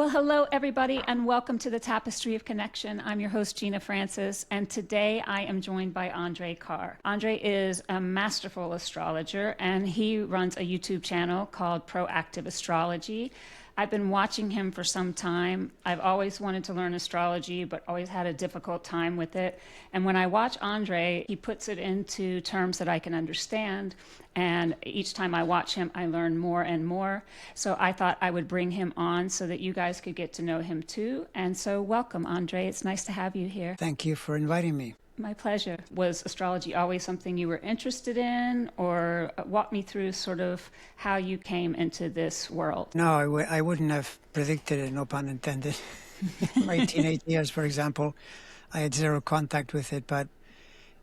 Well, hello, everybody, and welcome to the Tapestry of Connection. I'm your host, Gina Francis, and today I am joined by Andre Kahr. Andre is a masterful astrologer, and he runs a YouTube channel called Proactive Astrology. I've been watching him for some time. I've always wanted to learn astrology, but always had a difficult time with it. And when I watch Andre, he puts it into terms that I can understand. And each time I watch him, I learn more and more. So I thought I would bring him on so that you guys could get to know him too. And so welcome, Andre. It's nice to have you here. Thank you for inviting me. My pleasure. Was astrology always something you were interested in, or walk me through sort of how you came into this world? No, I wouldn't have predicted it, no pun intended. In my teenage years, for example, I had zero contact with it, but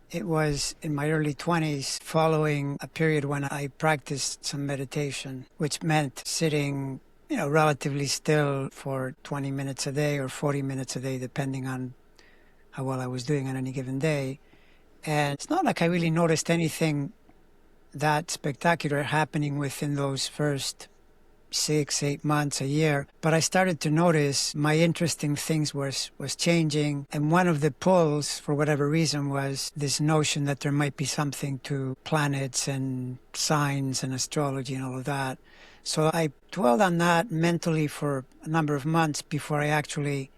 it was in my early 20s, following a period when I practiced some meditation, which meant sitting, relatively still for 20 minutes a day or 40 minutes a day, depending on how well I was doing on any given day. And it's not like I really noticed anything that spectacular happening within those first 6-8 months, a year. But I started to notice my interest in things was changing. And one of the pulls, for whatever reason, was this notion that there might be something to planets and signs and astrology and all of that. So I dwelled on that mentally for a number of months before I actually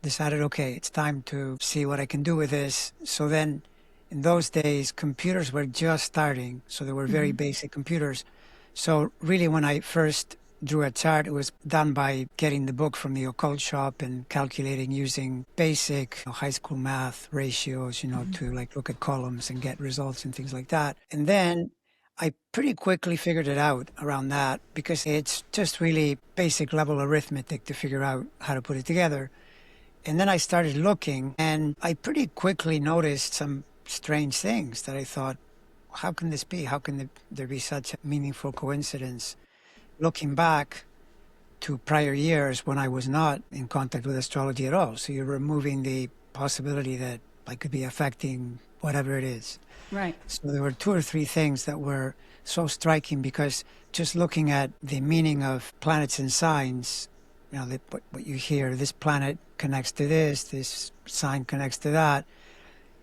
decided, okay, it's time to see what I can do with this. So then in those days, computers were just starting. So they were very basic computers. So really when I first drew a chart, it was done by getting the book from the occult shop and calculating using basic high school math ratios, to like look at columns and get results and things like that. And then I pretty quickly figured it out around that because it's just really basic level arithmetic to figure out how to put it together. And then I started looking, and I pretty quickly noticed some strange things that I thought, how can this be? How can there be such a meaningful coincidence? Looking back to prior years when I was not in contact with astrology at all. So you're removing the possibility that I could be affecting whatever it is. Right. So there were 2 or 3 things that were so striking because just looking at the meaning of planets and signs, what you hear, this planet connects to this sign connects to that.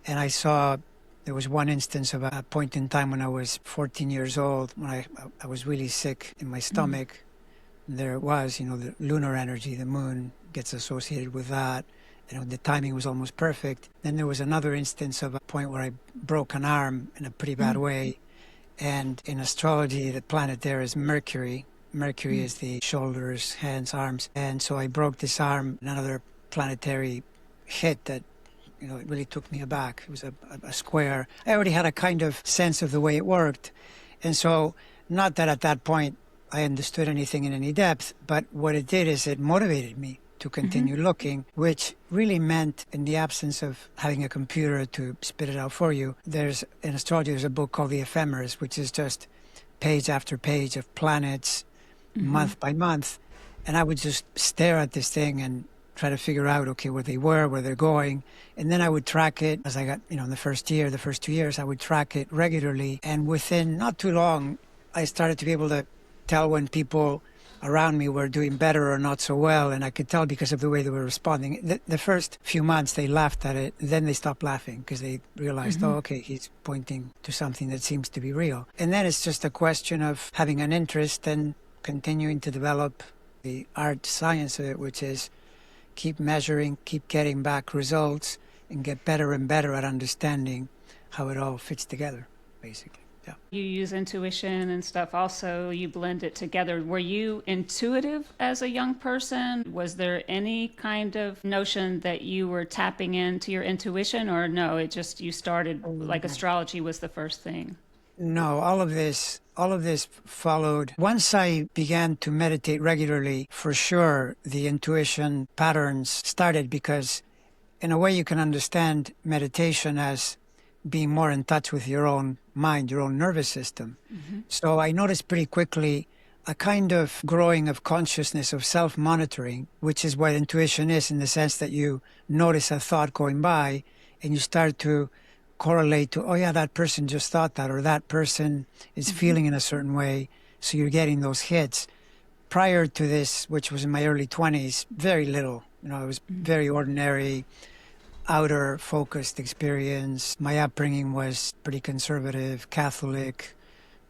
And I saw there was one instance of a point in time when I was 14 years old, when I was really sick in my stomach. There it was, the lunar energy, the moon gets associated with that. The timing was almost perfect. Then there was another instance of a point where I broke an arm in a pretty bad way. And in astrology, the planet there is Mercury. Mercury is the shoulders, hands, arms. And so I broke this arm, another planetary hit that, it really took me aback. It was a square. I already had a kind of sense of the way it worked. And so, not that at that point I understood anything in any depth, but what it did is it motivated me to continue looking, which really meant, in the absence of having a computer to spit it out for you, in astrology, there's a book called The Ephemeris, which is just page after page of planets, month by month. And I would just stare at this thing and try to figure out, okay, where they were, where they're going. And then I would track it as I got, in the first 2 years, I would track it regularly. And within not too long, I started to be able to tell when people around me were doing better or not so well. And I could tell because of the way they were responding. The first few months, they laughed at it. Then they stopped laughing because they realized, oh, okay, he's pointing to something that seems to be real. And then it's just a question of having an interest and continuing to develop the art science of it, which is keep measuring, keep getting back results, and get better and better at understanding how it all fits together, basically. Yeah. You use intuition and stuff also, you blend it together. Were you intuitive as a young person? Was there any kind of notion that you were tapping into your intuition, or no, it just, you started, like astrology was the first thing? No, all of this followed. Once I began to meditate regularly, for sure, the intuition patterns started because in a way you can understand meditation as being more in touch with your own mind, your own nervous system. So I noticed pretty quickly a kind of growing of consciousness of self-monitoring, which is what intuition is, in the sense that you notice a thought going by and you start to correlate to, oh yeah, that person just thought that, or that person is feeling in a certain way. So you're getting those hits. prior to this, which was in my early 20s, very little. It was very ordinary, outer focused experience. My upbringing was pretty conservative, Catholic.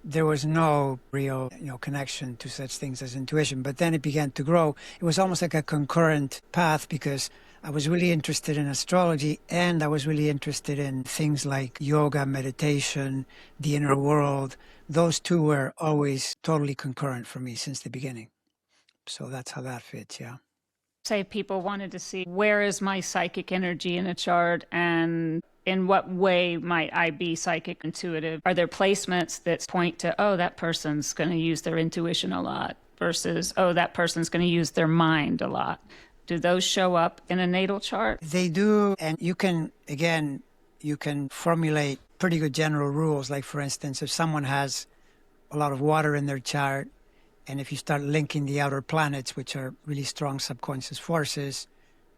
There was no real, connection to such things as intuition. But then it began to grow. It was almost like a concurrent path because I was really interested in astrology and I was really interested in things like yoga, meditation, the inner world. Those two were always totally concurrent for me since the beginning. So that's how that fits, yeah. Say people wanted to see where is my psychic energy in a chart and in what way might I be psychic intuitive? Are there placements that point to, oh, that person's going to use their intuition a lot versus, oh, that person's going to use their mind a lot? Do those show up in a natal chart? They do. And you can formulate pretty good general rules. Like, for instance, if someone has a lot of water in their chart, and if you start linking the outer planets, which are really strong subconscious forces,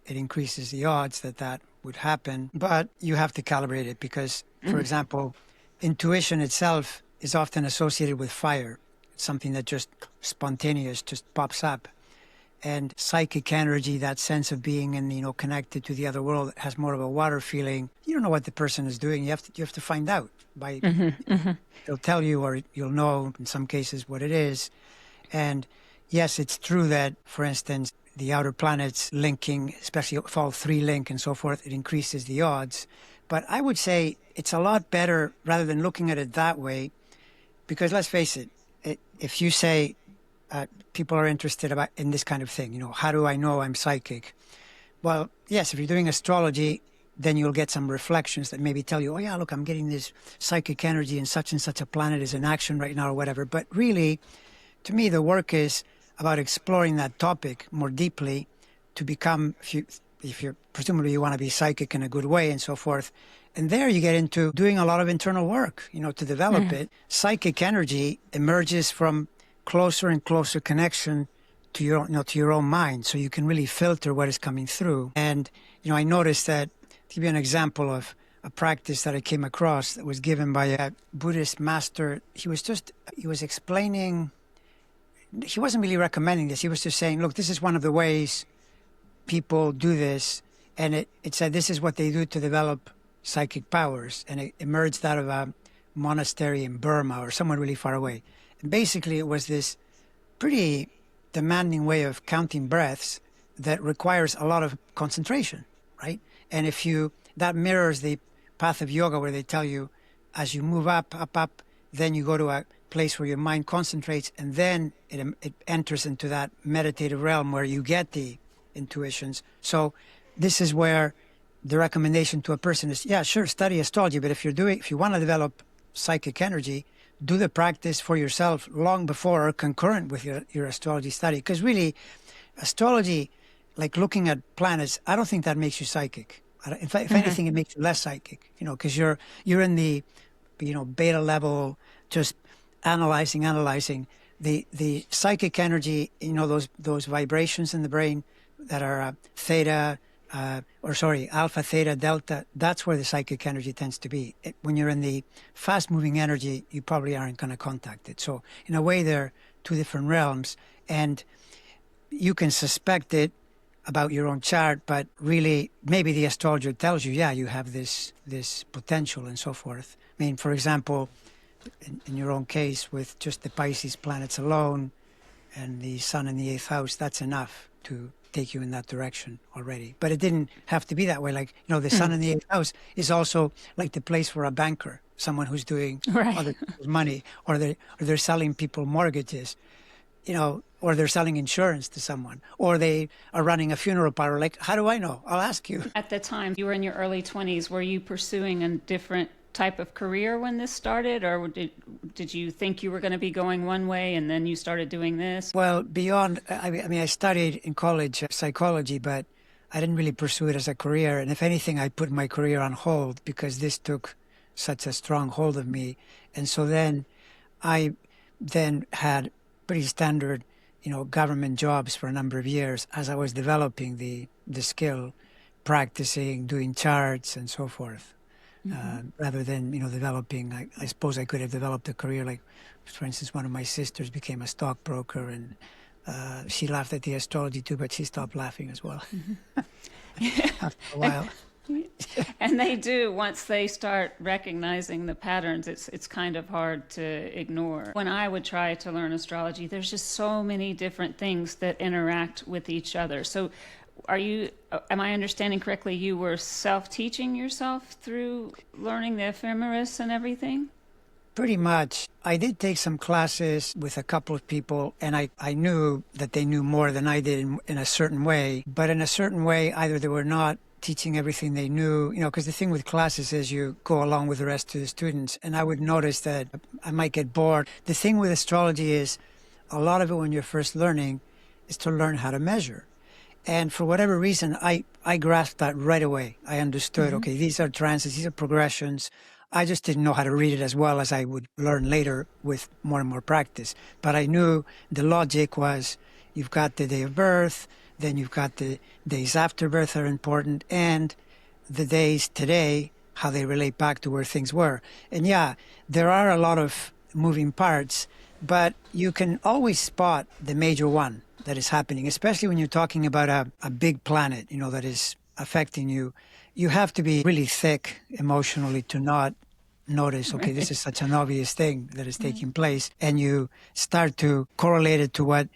it increases the odds that that would happen. But you have to calibrate it because, for example, intuition itself is often associated with fire. It's something that just spontaneous, just pops up. And psychic energy, that sense of being and connected to the other world, has more of a water feeling. You don't know what the person is doing. You have to find out. They'll tell you, or you'll know in some cases what it is. And yes, it's true that, for instance, the outer planets linking, especially if all three link and so forth, it increases the odds. But I would say it's a lot better rather than looking at it that way, because let's face it, if you say people are interested in this kind of thing, how do I know I'm psychic? Well, yes, if you're doing astrology, then you'll get some reflections that maybe tell you, oh yeah, look, I'm getting this psychic energy and such a planet is in action right now or whatever. But really, to me, the work is about exploring that topic more deeply to become, if you're presumably you want to be psychic in a good way and so forth. And there you get into doing a lot of internal work, to develop it. Psychic energy emerges from closer and closer connection to your own mind. So you can really filter what is coming through. And, I noticed that, to give you an example of a practice that I came across that was given by a Buddhist master. He was explaining, he wasn't really recommending this. He was just saying, look, this is one of the ways people do this. And it said, this is what they do to develop psychic powers. And it emerged out of a monastery in Burma or somewhere really far away. And basically, it was this pretty demanding way of counting breaths that requires a lot of concentration, right? And that mirrors the path of yoga where they tell you, as you move up, then you go to a place where your mind concentrates, and then it enters into that meditative realm where you get the intuitions. So this is where the recommendation to a person is, yeah, sure, study astrology, but if you want to develop psychic energy, do the practice for yourself long before or concurrent with your astrology study. Because really, astrology, like looking at planets, I don't think that makes you psychic. If anything, it makes you less psychic, because you're in the, beta level, just analyzing. The psychic energy, those vibrations in the brain that are alpha, theta, delta, that's where the psychic energy tends to be. When you're in the fast-moving energy, you probably aren't going to contact it. So in a way, they're two different realms, and you can suspect it about your own chart, but really, maybe the astrologer tells you, yeah, you have this potential and so forth. I mean, for example, in your own case, with just the Pisces planets alone and the sun in the 8th house, that's enough to take you in that direction already. But it didn't have to be that way. Like, the sun in the 8th house is also like the place for a banker, someone who's doing other people's money, or they're selling people mortgages, or they're selling insurance to someone, or they are running a funeral parlor. Like, how do I know? I'll ask you. At the time, you were in your early 20s. Were you pursuing a different type of career when this started, or did you think you were going to be going one way and then you started doing this? Well, I studied in college psychology, but I didn't really pursue it as a career. And if anything, I put my career on hold because this took such a strong hold of me. And so then I had pretty standard, government jobs for a number of years as I was developing the skill, practicing, doing charts and so forth. Rather than, developing, I suppose I could have developed a career like, for instance, one of my sisters became a stockbroker and She laughed at the astrology too, but she stopped laughing as well after a while. And they do, once they start recognizing the patterns, it's kind of hard to ignore. When I would try to learn astrology, there's just so many different things that interact with each other. So am I understanding correctly, you were self-teaching yourself through learning the ephemeris and everything? Pretty much. I did take some classes with a couple of people, and I knew that they knew more than I did in a certain way. But in a certain way, either they were not teaching everything they knew, because the thing with classes is you go along with the rest of the students, and I would notice that I might get bored. The thing with astrology is a lot of it when you're first learning is to learn how to measure. And for whatever reason, I grasped that right away. I understood, okay, these are transits, these are progressions. I just didn't know how to read it as well as I would learn later with more and more practice. But I knew the logic was you've got the day of birth, then you've got the days after birth are important, and the days today, how they relate back to where things were. And yeah, there are a lot of moving parts, but you can always spot the major one that is happening, especially when you're talking about a big planet, that is affecting you. You have to be really thick emotionally to not notice, okay, this is such an obvious thing that is taking place. And you start to correlate it to what,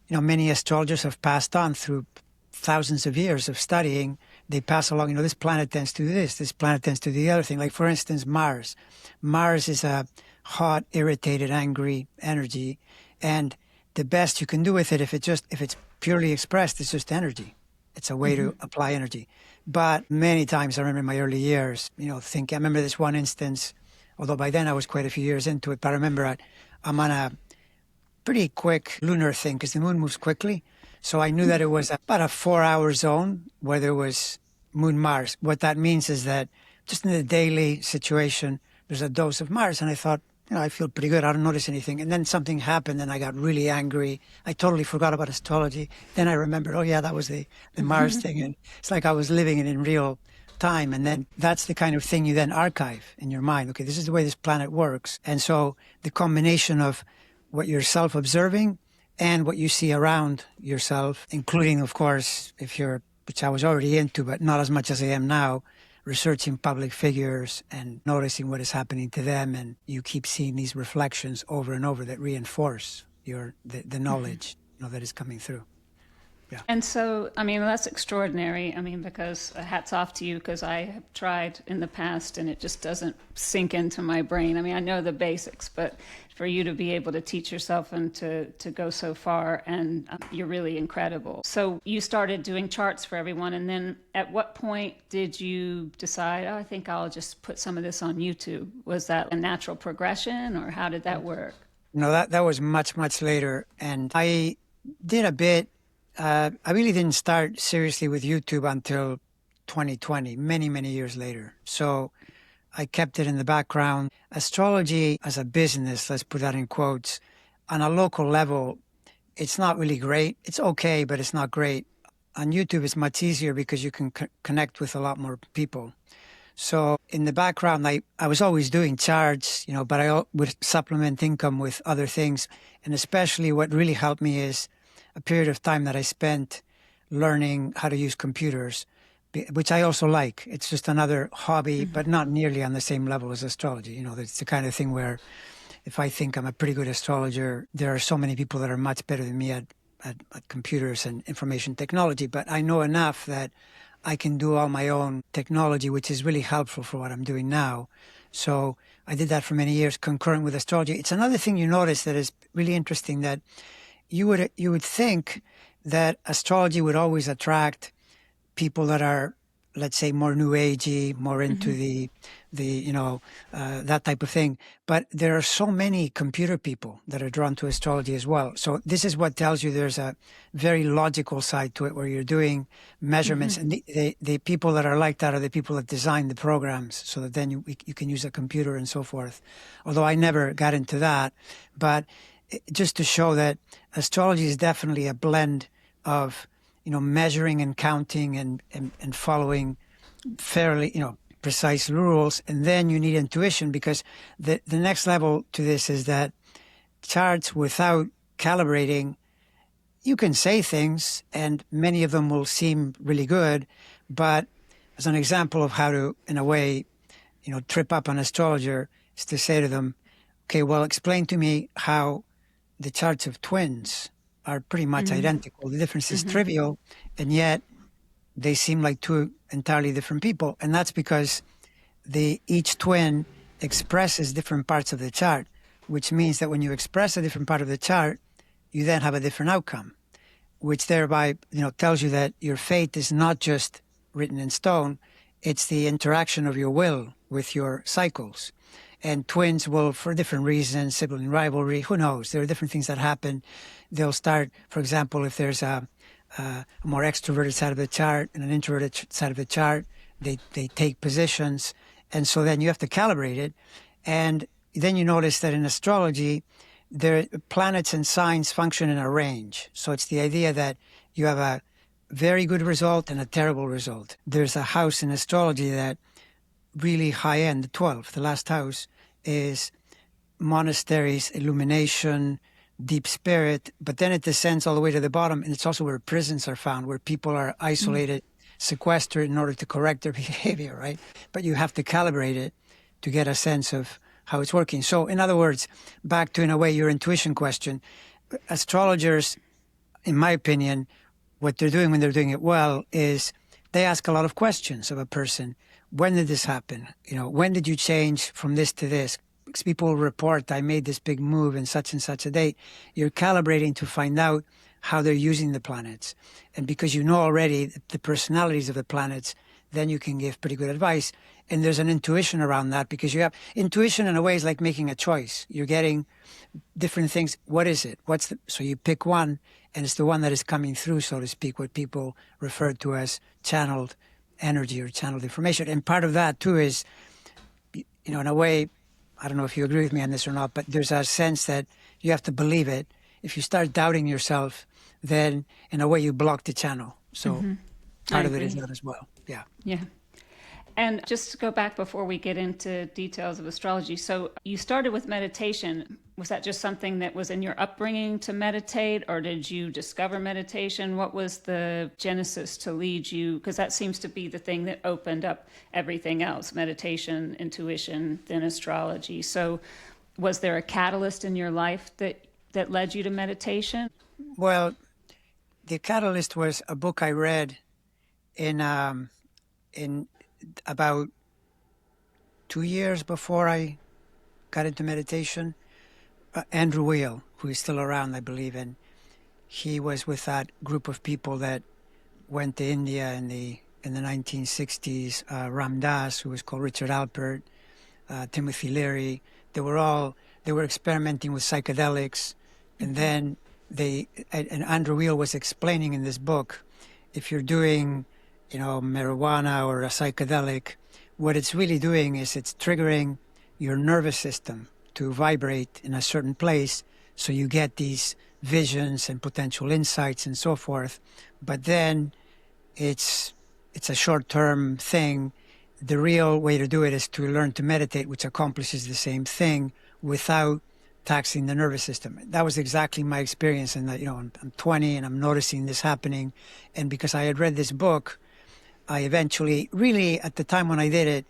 many astrologers have passed on through thousands of years of studying. They pass along, this planet tends to do this planet tends to do the other thing. Like, for instance, Mars. Mars is a hot, irritated, angry energy. And the best you can do with it, if it's purely expressed, it's just energy. It's a way to apply energy. But many times, I remember in my early years, I remember this one instance, although by then I was quite a few years into it, but I remember I'm on a pretty quick lunar thing because the moon moves quickly. So I knew that it was about a 4-hour zone where there was moon Mars. What that means is that just in the daily situation, there's a dose of Mars. And I thought, I feel pretty good. I don't notice anything. And then something happened and I got really angry. I totally forgot about astrology. Then I remembered, oh yeah, that was the Mars thing. And it's like I was living it in real time. And then that's the kind of thing you then archive in your mind. Okay, this is the way this planet works. And so the combination of what you're self-observing and what you see around yourself, including, of course, which I was already into, but not as much as I am now, researching public figures and noticing what is happening to them. And you keep seeing these reflections over and over that reinforce the knowledge that is coming through. Yeah. And so, that's extraordinary. Because hats off to you, because I have tried in the past and it just doesn't sink into my brain. I know the basics, but for you to be able to teach yourself and to go so far, and you're really incredible. So you started doing charts for everyone, and then at what point did you decide, I think I'll just put some of this on YouTube? Was that a natural progression, or how did that work? No, that was much, much later. And I did a bit. I really didn't start seriously with YouTube until 2020, many, many years later. So I kept it in the background. Astrology as a business, let's put that in quotes, on a local level, it's not really great. It's okay, but it's not great. On YouTube, it's much easier because you can connect with a lot more people. So in the background, I was always doing charts, but I would supplement income with other things. And especially what really helped me is a period of time that I spent learning how to use computers, which I also like. It's just another hobby, but not nearly on the same level as astrology. It's the kind of thing where if I think I'm a pretty good astrologer, there are so many people that are much better than me at computers and information technology. But I know enough that I can do all my own technology, which is really helpful for what I'm doing now. So I did that for many years, concurrent with astrology. It's another thing you notice that is really interesting, that you would think that astrology would always attract people that are, let's say, more new agey, more into the that type of thing. But there are so many computer people that are drawn to astrology as well. So this is what tells you there's a very logical side to it, where you're doing measurements. And the people that are like that are the people that design the programs, so that then you can use a computer and so forth. Although I never got into that. But just to show that astrology is definitely a blend of measuring and counting and following fairly, precise rules. And then you need intuition, because the next level to this is that charts without calibrating, you can say things, and many of them will seem really good, but as an example of how to, in a way, trip up an astrologer, is to say to them, okay, well, explain to me how the charts of twins are pretty much identical. The difference is trivial, and yet they seem like two entirely different people. And that's because each twin expresses different parts of the chart, which means that when you express a different part of the chart, you then have a different outcome, which thereby, tells you that your fate is not just written in stone. It's the interaction of your will with your cycles. And twins will, for different reasons, sibling rivalry, who knows? There are different things that happen. They'll start, for example, if there's a more extroverted side of the chart and an introverted side of the chart, they take positions. And so then you have to calibrate it. And then you notice that in astrology, planets and signs function in a range. So it's the idea that you have a very good result and a terrible result. There's a house in astrology that really high end, the 12th, the last house, is monasteries, illumination, deep spirit, but then it descends all the way to the bottom, and it's also where prisons are found, where people are isolated, sequestered in order to correct their behavior, right? But you have to calibrate it to get a sense of how it's working. So in other words, back to, in a way, your intuition question, astrologers, in my opinion, what they're doing when they're doing it well is they ask a lot of questions of a person. When did this happen? When did you change from this to this? Because people report, I made this big move in such and such a date. You're calibrating to find out how they're using the planets. And because you know already the personalities of the planets, then you can give pretty good advice. And there's an intuition around that, because you have intuition in a way is like making a choice. You're getting different things. What is it? So you pick one, and it's the one that is coming through, so to speak, what people refer to as channeled energy or channeled information. And part of that too is, in a way, I don't know if you agree with me on this or not, but there's a sense that you have to believe it. If you start doubting yourself, then in a way you block the channel. So part of it is that as well. Yeah. Yeah. And just to go back before we get into details of astrology, so you started with meditation. Was that just something that was in your upbringing to meditate, or did you discover meditation? What was the genesis to lead you? Because that seems to be the thing that opened up everything else, meditation, intuition, then astrology. So was there a catalyst in your life that led you to meditation? Well, the catalyst was a book I read in about 2 years before I got into meditation. Andrew Weil, who is still around, I believe, and he was with that group of people that went to India in the 1960s. Ram Dass, who was called Richard Alpert, Timothy Leary. They were experimenting with psychedelics, and then and Andrew Weil was explaining in this book, if you're doing marijuana or a psychedelic, what it's really doing is it's triggering your nervous system to vibrate in a certain place, so you get these visions and potential insights and so forth. But then it's a short-term thing. The real way to do it is to learn to meditate, which accomplishes the same thing without taxing the nervous system. That was exactly my experience. And I'm 20 and I'm noticing this happening. And because I had read this book, I eventually, really at the time when I did it,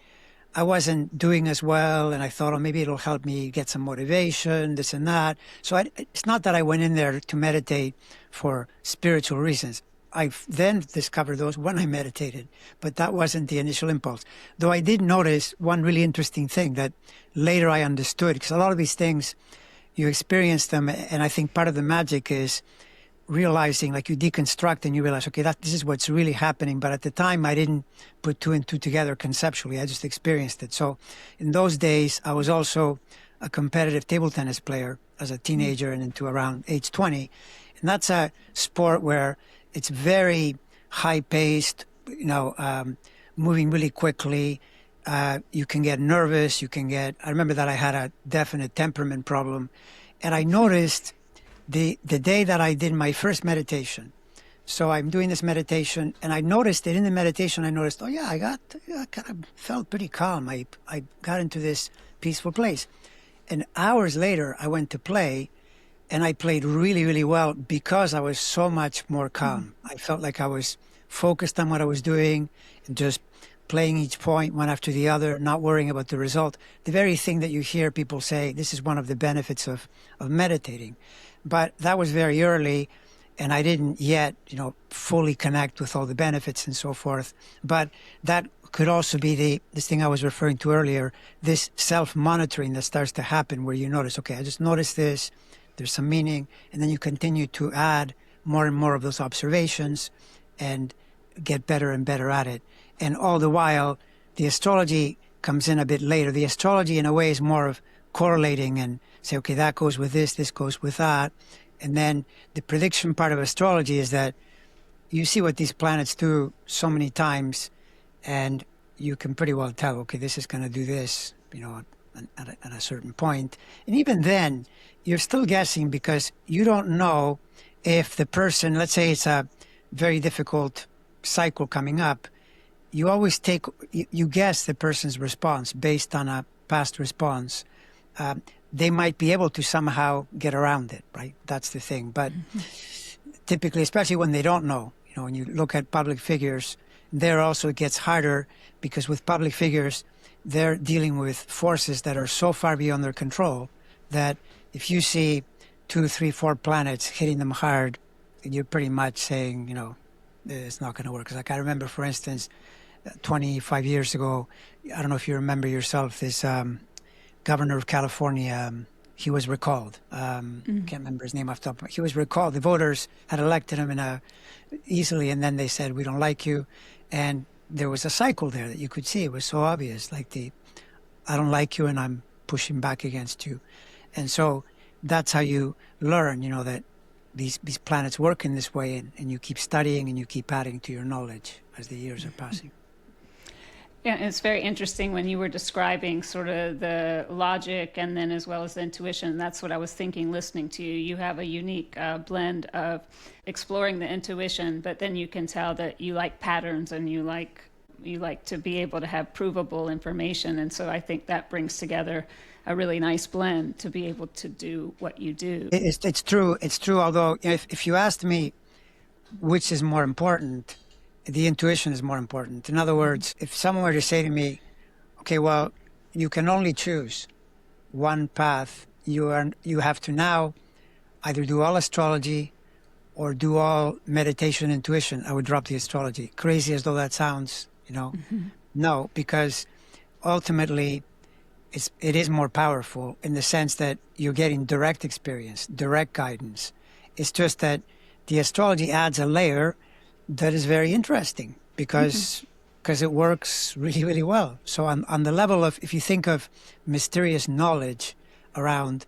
I wasn't doing as well, and I thought, maybe it'll help me get some motivation, this and that. So it's not that I went in there to meditate for spiritual reasons. I then discovered those when I meditated, but that wasn't the initial impulse. Though I did notice one really interesting thing that later I understood, because a lot of these things, you experience them, and I think part of the magic is realizing, like you deconstruct and you realize, okay, this is what's really happening. But at the time, I didn't put two and two together conceptually. I just experienced it. So in those days, I was also a competitive table tennis player as a teenager and into around age 20. And that's a sport where it's very high-paced, moving really quickly. You can get nervous. I remember that I had a definite temperament problem. And I noticed the day that I did my first meditation. So I'm doing this meditation, and I noticed that in the meditation, I kind of felt pretty calm. I got into this peaceful place. And hours later, I went to play, And I played really, really well because I was so much more calm. I felt like I was focused on what I was doing and just playing each point one after the other, not worrying about the result. The very thing that you hear people say, this is one of the benefits of meditating. But that was very early, and I didn't yet, fully connect with all the benefits and so forth. But that could also be this thing I was referring to earlier, this self-monitoring that starts to happen where you notice, okay, I just noticed this, there's some meaning, and then you continue to add more and more of those observations and get better and better at it. And all the while, the astrology comes in a bit later. The astrology, in a way, is more of correlating and say, okay, that goes with this goes with that. And then the prediction part of astrology is that you see what these planets do so many times, and you can pretty well tell, okay, this is going to do this, at a certain point. And even then, you're still guessing because you don't know if the person, let's say it's a very difficult cycle coming up, you always you guess the person's response based on a past response. They might be able to somehow get around it, right? That's the thing. But typically, especially when they don't know, when you look at public figures, there also it gets harder because with public figures, they're dealing with forces that are so far beyond their control that if you see 2, 3, 4 planets hitting them hard, you're pretty much saying, it's not going to work. Like I remember, for instance, 25 years ago, I don't know if you remember yourself, this governor of California, he was recalled. Can't remember his name off the top. He was recalled. The voters had elected him easily, and then they said, we don't like you. And there was a cycle there that you could see. It was so obvious, like I don't like you and I'm pushing back against you. And so that's how you learn, that these planets work in this way, and you keep studying and you keep adding to your knowledge as the years are passing. Yeah, it's very interesting when you were describing sort of the logic and then as well as the intuition. That's what I was thinking listening to you. You have a unique blend of exploring the intuition, but then you can tell that you like patterns and you like to be able to have provable information. And so I think that brings together a really nice blend to be able to do what you do. It's true. It's true. Although if you asked me which is more important, the intuition is more important. In other words, if someone were to say to me, okay, well, you can only choose one path, you have to now either do all astrology or do all meditation and intuition, I would drop the astrology. Crazy as though that sounds, No, because ultimately it is more powerful in the sense that you're getting direct experience, direct guidance. It's just that the astrology adds a layer that is very interesting because it works really, really well. So on the level of, if you think of mysterious knowledge around,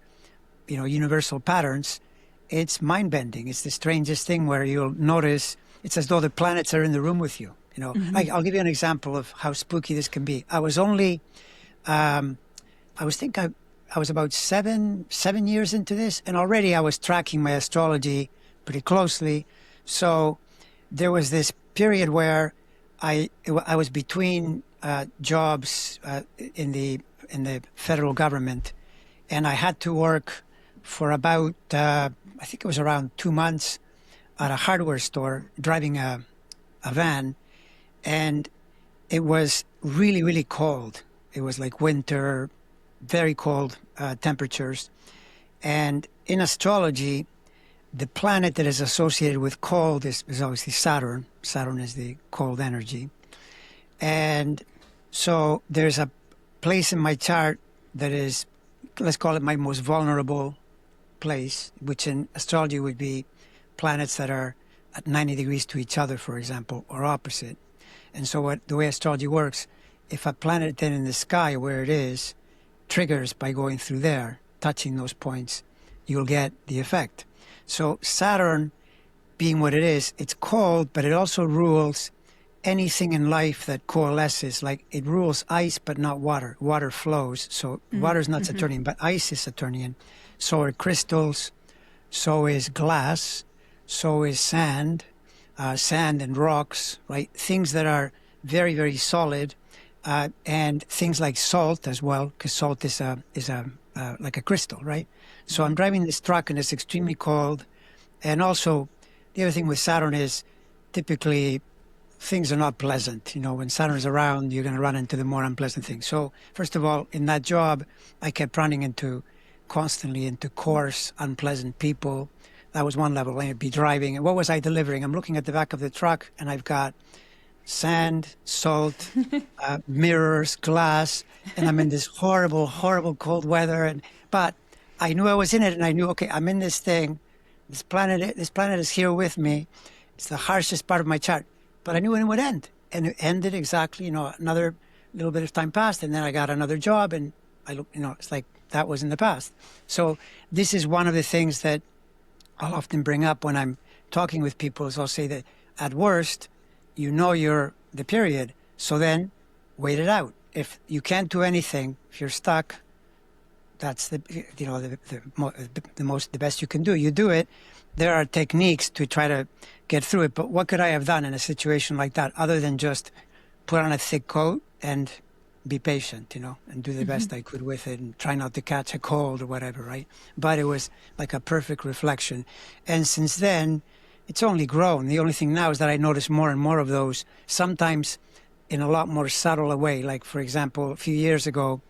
universal patterns, it's mind-bending. It's the strangest thing where you'll notice it's as though the planets are in the room with you. I'll give you an example of how spooky this can be. I was only, I was about seven years into this, and already I was tracking my astrology pretty closely. So there was this period where I was between jobs in the federal government, and I had to work for about I think it was around 2 months at a hardware store, driving a van, and it was really, really cold. It was like winter, very cold temperatures, and in astrology, the planet that is associated with cold is obviously Saturn. Saturn is the cold energy. And so there's a place in my chart that is, let's call it my most vulnerable place, which in astrology would be planets that are at 90 degrees to each other, for example, or opposite. And so the way astrology works, if a planet then in the sky where it is triggers by going through there, touching those points, you'll get the effect. So Saturn, being what it is, it's cold, but it also rules anything in life that coalesces. Like it rules ice, but not water. Water flows, so water is not Saturnian, but ice is Saturnian. So are crystals, so is glass, so is sand and rocks, right? Things that are very, very solid, and things like salt as well, because salt is a like a crystal, right? So I'm driving this truck and it's extremely cold. And also, the other thing with Saturn is typically things are not pleasant. When Saturn is around, you're going to run into the more unpleasant things. So first of all, in that job, I kept running constantly into coarse, unpleasant people. That was one level. I'd be driving. And what was I delivering? I'm looking at the back of the truck and I've got sand, salt, mirrors, glass, and I'm in this horrible, horrible cold weather. But I knew I was in it, and I knew, okay, I'm in this thing. This planet is here with me. It's the harshest part of my chart. But I knew when it would end. And it ended exactly, another little bit of time passed, and then I got another job, and it's like that was in the past. So this is one of the things that I'll often bring up when I'm talking with people, is I'll say that at worst, you're the period. So then wait it out. If you can't do anything, if you're stuck, that's the best you can do. You do it. There are techniques to try to get through it. But what could I have done in a situation like that other than just put on a thick coat and be patient, and do the best I could with it and try not to catch a cold or whatever, right? But it was like a perfect reflection. And since then, it's only grown. The only thing now is that I notice more and more of those, sometimes in a lot more subtle a way. Like, for example, a few years ago,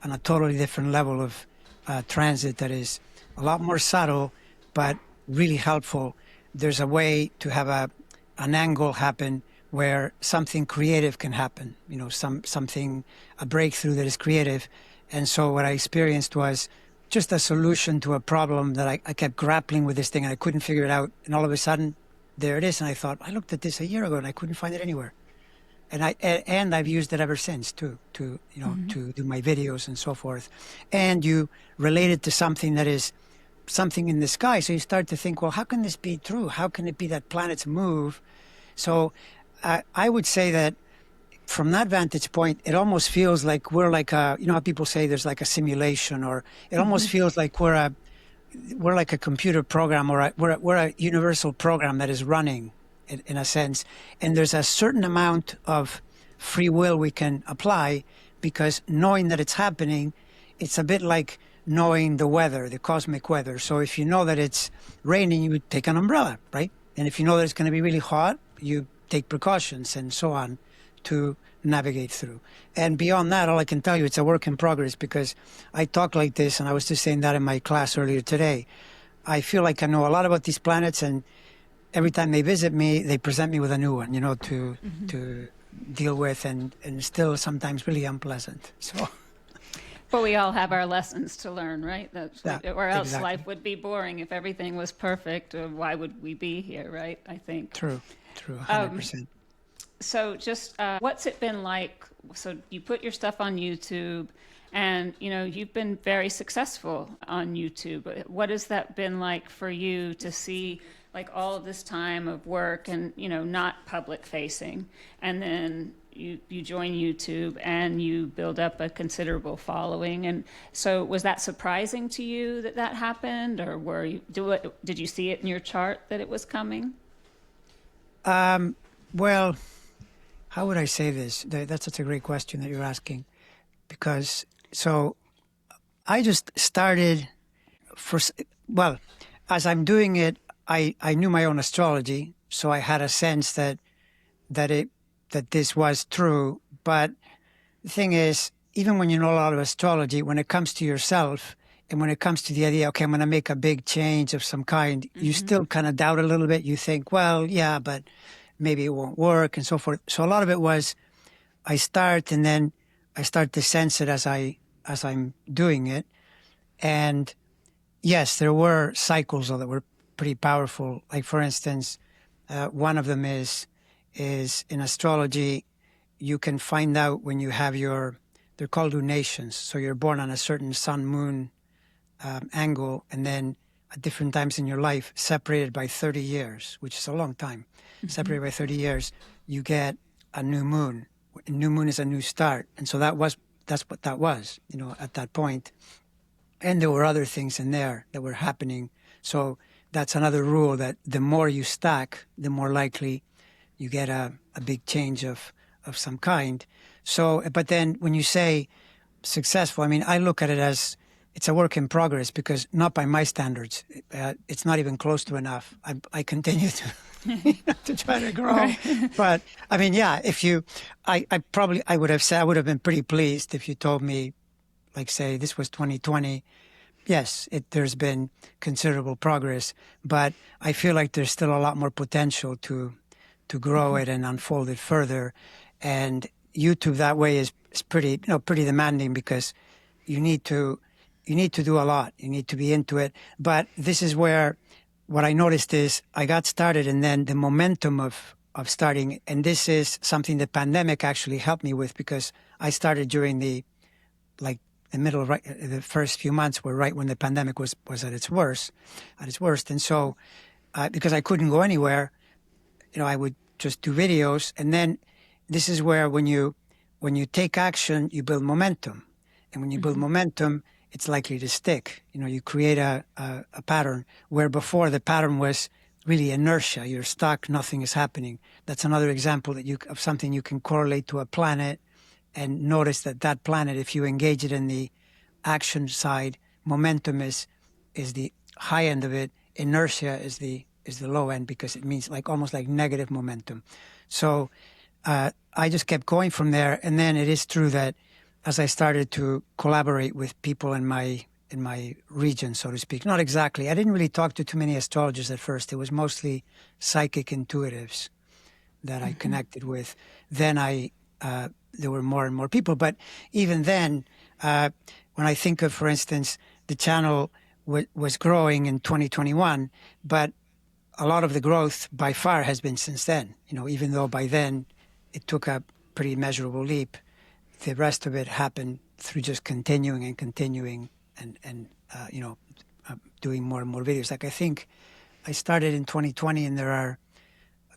on a totally different level of transit that is a lot more subtle, but really helpful. There's a way to have an angle happen where something creative can happen, a breakthrough that is creative. And so what I experienced was just a solution to a problem that I kept grappling with this thing and I couldn't figure it out. And all of a sudden, there it is. And I thought, I looked at this a year ago and I couldn't find it anywhere. And I've used it ever since too, to do my videos and so forth. And you relate it to something that is something in the sky. So you start to think, well, how can this be true? How can it be that planets move? So I would say that from that vantage point, it almost feels like we're like how people say there's like a simulation, or it almost feels like we're like a computer program, or we're a universal program that is running in a sense. And there's a certain amount of free will we can apply, because knowing that it's happening, it's a bit like knowing the weather, the cosmic weather. So if you know that it's raining, you would take an umbrella, right? And if you know that it's going to be really hot, you take precautions and so on to navigate through. And beyond that, all I can tell you, it's a work in progress, because I talk like this, and I was just saying that in my class earlier today. I feel like I know a lot about these planets, and every time they visit me, they present me with a new one, to deal with, and still sometimes really unpleasant. So, but we all have our lessons to learn, right? Or else exactly. Life would be boring. If everything was perfect, why would we be here, right? I think. True, 100%. So just what's it been like? So you put your stuff on YouTube, and you've been very successful on YouTube. What has that been like for you to see, like, all of this time of work and not public facing, and then you join YouTube and you build up a considerable following? And so was that surprising to you that happened, or did you see it in your chart that it was coming? Well, how would I say this? That's such a great question that you're asking, because so I just started as I'm doing it, I knew my own astrology, so I had a sense that this was true. But the thing is, even when you know a lot of astrology, when it comes to yourself and when it comes to the idea, okay, I'm going to make a big change of some kind, you still kind of doubt a little bit. You think, well, yeah, but maybe it won't work and so forth. So a lot of it was I start, and then I start to sense it as I'm doing it. And yes, there were cycles that were pretty powerful. Like, for instance, one of them is in astrology, you can find out when you have they're called lunations. So you're born on a certain sun-moon angle, and then at different times in your life, separated by 30 years, which is a long time, separated by 30 years, you get a new moon. A new moon is a new start. And so that's what that was, at that point. And there were other things in there that were happening. So that's another rule, that the more you stack, the more likely you get a big change of some kind. So, but then when you say successful, I mean, I look at it as it's a work in progress because not by my standards. It's not even close to enough. I continue to try to grow. Right. But I mean, yeah, I would have said, I would have been pretty pleased if you told me, like, say, this was 2020. Yes, there's been considerable progress, but I feel like there's still a lot more potential to grow it and unfold it further. And YouTube that way is pretty demanding because you need to do a lot. You need to be into it. But this is where what I noticed is I got started, and then the momentum of starting, and this is something the pandemic actually helped me with, because I started during the middle, right, the first few months were right when the pandemic was at its worst. And so because I couldn't go anywhere, I would just do videos. And then this is where when you take action, you build momentum. And when you build momentum, it's likely to stick. You create a pattern where before the pattern was really inertia. You're stuck, nothing is happening. That's another example of something you can correlate to a planet and notice that planet, if you engage it in the action side, momentum is the high end of it. Inertia is the low end, because it means almost like negative momentum. So I just kept going from there. And then it is true that as I started to collaborate with people in my region, so to speak, not exactly. I didn't really talk to too many astrologers at first. It was mostly psychic intuitives that I connected with. Then there were more and more people. But even then, when I think of, for instance, the channel was growing in 2021, but a lot of the growth by far has been since then. Even though by then it took a pretty measurable leap, the rest of it happened through just continuing and doing more and more videos. I think I started in 2020 and there are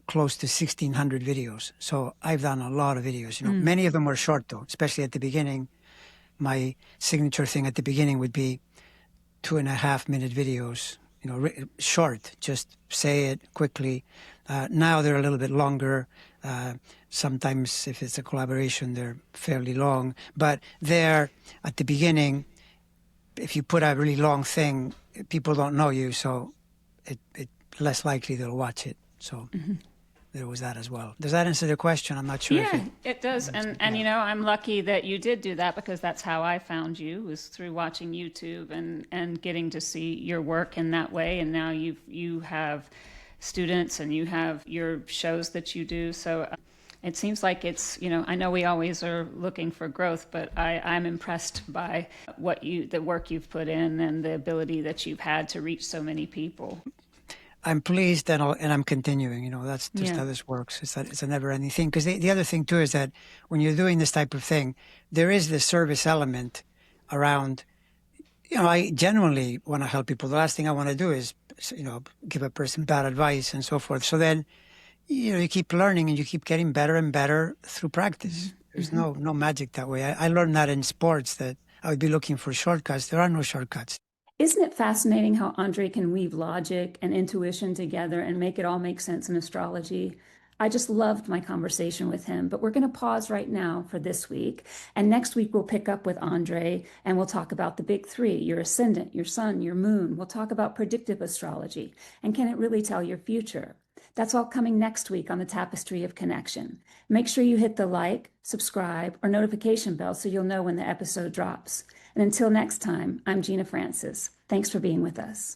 close to 1,600 videos. So I've done a lot of videos. Many of them were short though, especially at the beginning. My signature thing at the beginning would be 2.5-minute videos, short, just say it quickly. Now they're a little bit longer. Sometimes if it's a collaboration, they're fairly long. But there, at the beginning, if you put a really long thing, people don't know you, so it less likely they'll watch it. So there was that as well. Does that answer the question? I'm not sure. Yeah, it does. And I'm lucky that you did do that, because that's how I found you, was through watching YouTube and getting to see your work in that way. And now you have students and you have your shows that you do. So it seems like it's, I know we always are looking for growth, but I'm impressed by the work you've put in and the ability that you've had to reach so many people. I'm pleased and I'm continuing. That's just how this works. It's a never-ending thing. Because the other thing too is that when you're doing this type of thing, there is this service element around. I genuinely want to help people. The last thing I want to do is, give a person bad advice and so forth. So then, you keep learning and you keep getting better and better through practice. There's no magic that way. I learned that in sports, that I would be looking for shortcuts. There are no shortcuts. Isn't it fascinating how Andre can weave logic and intuition together and make it all make sense in astrology? I just loved my conversation with him, but we're going to pause right now for this week. And next week, we'll pick up with Andre and we'll talk about the big three: your ascendant, your sun, your moon. We'll talk about predictive astrology and can it really tell your future? That's all coming next week on the Tapestry of Connection. Make sure you hit the like, subscribe, or notification bell so you'll know when the episode drops. And until next time, I'm Gina Francis. Thanks for being with us.